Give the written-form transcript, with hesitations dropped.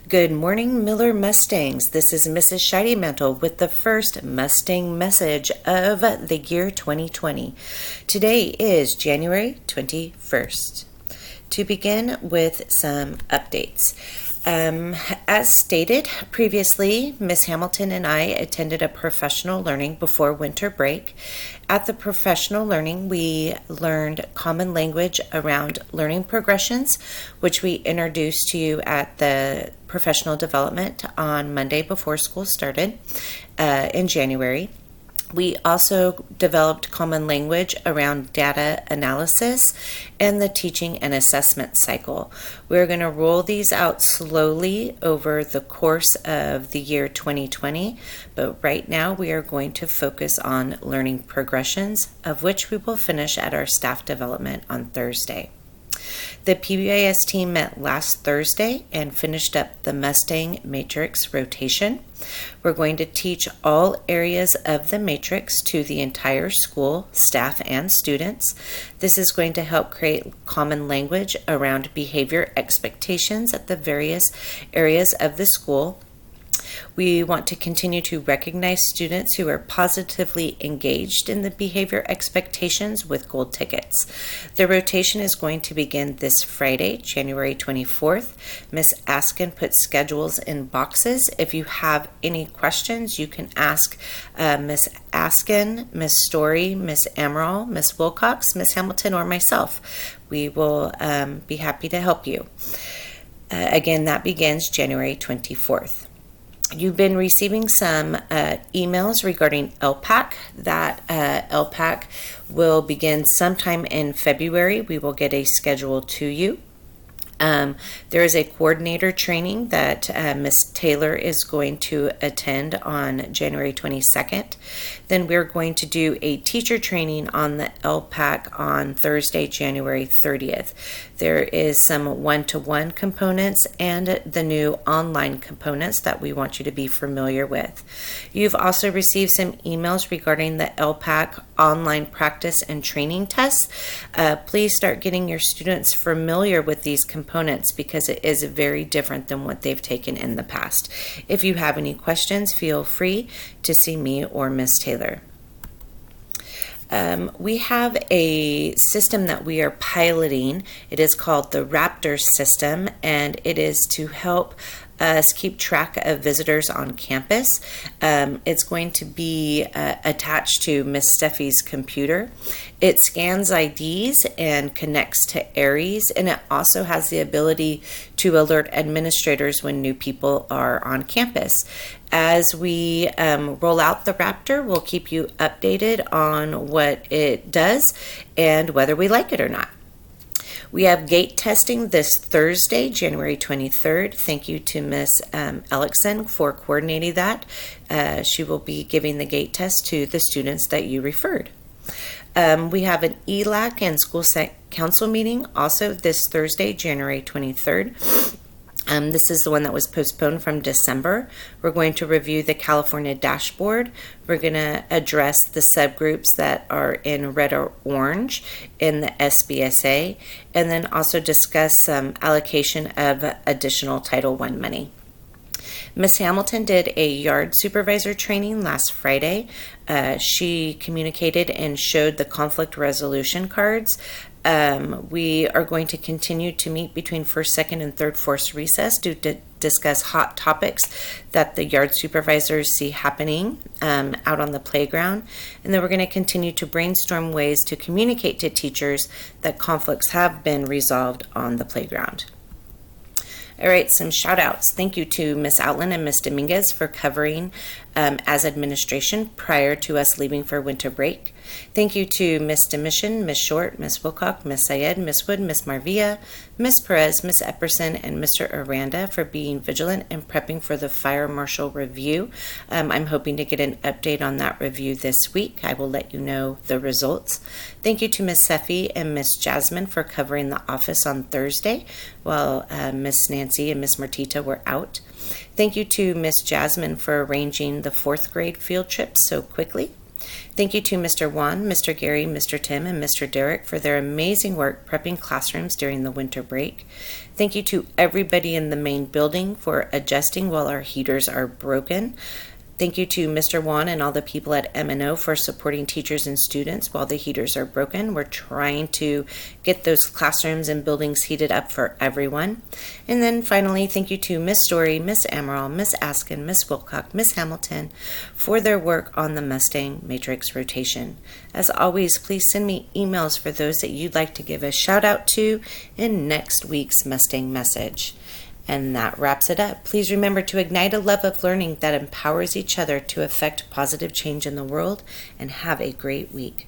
Good morning, Miller Mustangs. This is Mrs. Scheidemantel with the first Mustang Message of the year 2020. Today is January 21st. To begin with some updates. As stated previously, Miss Hamilton and I attended a professional learning before winter break. At the professional learning, we learned common language around learning progressions, which we introduced to you at the professional development on Monday before school started in January. We also developed common language around data analysis and the teaching and assessment cycle. We're going to roll these out slowly over the course of the year 2020, but right now we are going to focus on learning progressions, of which we will finish at our staff development on Thursday. The PBIS team met last Thursday and finished up the Mustang Matrix rotation. We're going to teach all areas of the matrix to the entire school, staff, and students. This is going to help create common language around behavior expectations at the various areas of the school. We want to continue to recognize students who are positively engaged in the behavior expectations with gold tickets. The rotation is going to begin this Friday, January 24th. Miss Askin put schedules in boxes. If you have any questions, you can ask Miss Askin, Miss Story, Miss Amaral, Miss Wilcox, Miss Hamilton, or myself. We will be happy to help you. Again, that begins January 24th. You've been receiving some emails regarding LPAC. That LPAC will begin sometime in February. We will get a schedule to you. There is a coordinator training that Miss Taylor is going to attend on January 22nd. Then we're going to do a teacher training on the LPAC on Thursday, January 30th. There is some one-to-one components and the new online components that we want you to be familiar with. You've also received some emails regarding the LPAC online practice and training tests. Please start getting your students familiar with these components because it is very different than what they've taken in the past. If you have any questions, feel free to see me or Miss Taylor. We have a system that we are piloting. It is called the Raptor system, and it is to help us keep track of visitors on campus. It's going to be attached to Miss Steffi's computer. It scans IDs and connects to Aries, and it also has the ability to alert administrators when new people are on campus. As we roll out the Raptor, we'll keep you updated on what it does and whether we like it or not. We have gate testing this Thursday, January 23rd. Thank you to Miss Ellickson for coordinating that. She will be giving the gate test to the students that you referred. We have an ELAC and school council meeting also this Thursday, January 23rd. This is the one that was postponed from December. We're going to review the California dashboard. We're going to address the subgroups that are in red or orange in the SBSA, and then also discuss some allocation of additional Title I money. Miss Hamilton did a yard supervisor training last Friday. She communicated and showed the conflict resolution cards. We are going to continue to meet between first, second, and third forced recess to discuss hot topics that the yard supervisors see happening out on the playground. And then we're going to continue to brainstorm ways to communicate to teachers that conflicts have been resolved on the playground. All right, some shout outs. Thank you to Miss Outland and Miss Dominguez for covering as administration prior to us leaving for winter break. Thank you to Miss Demission, Miss Short, Miss Wilcock, Miss Syed, Miss Wood, Miss Marvia, Miss Perez, Miss Epperson, and Mr. Aranda for being vigilant and prepping for the fire marshal review. I'm hoping to get an update on that review this week. I will let you know the results. Thank you to Miss Seffi and Miss Jasmine for covering the office on Thursday while Miss Nancy and Miss Martita were out. Thank you to Miss Jasmine for arranging the 4th grade field trip so quickly. Thank you to Mr. Juan, Mr. Gary, Mr. Tim, and Mr. Derek for their amazing work prepping classrooms during the winter break. Thank you to everybody in the main building for adjusting while our heaters are broken. Thank you to Mr. Juan and all the people at M&O for supporting teachers and students while the heaters are broken. We're trying to get those classrooms and buildings heated up for everyone. And then finally, thank you to Miss Story, Miss Amaral, Miss Askin, Miss Wilcock, Miss Hamilton for their work on the Mustang Matrix rotation. As always, please send me emails for those that you'd like to give a shout out to in next week's Mustang Message. And that wraps it up. Please remember to ignite a love of learning that empowers each other to effect positive change in the world, and have a great week.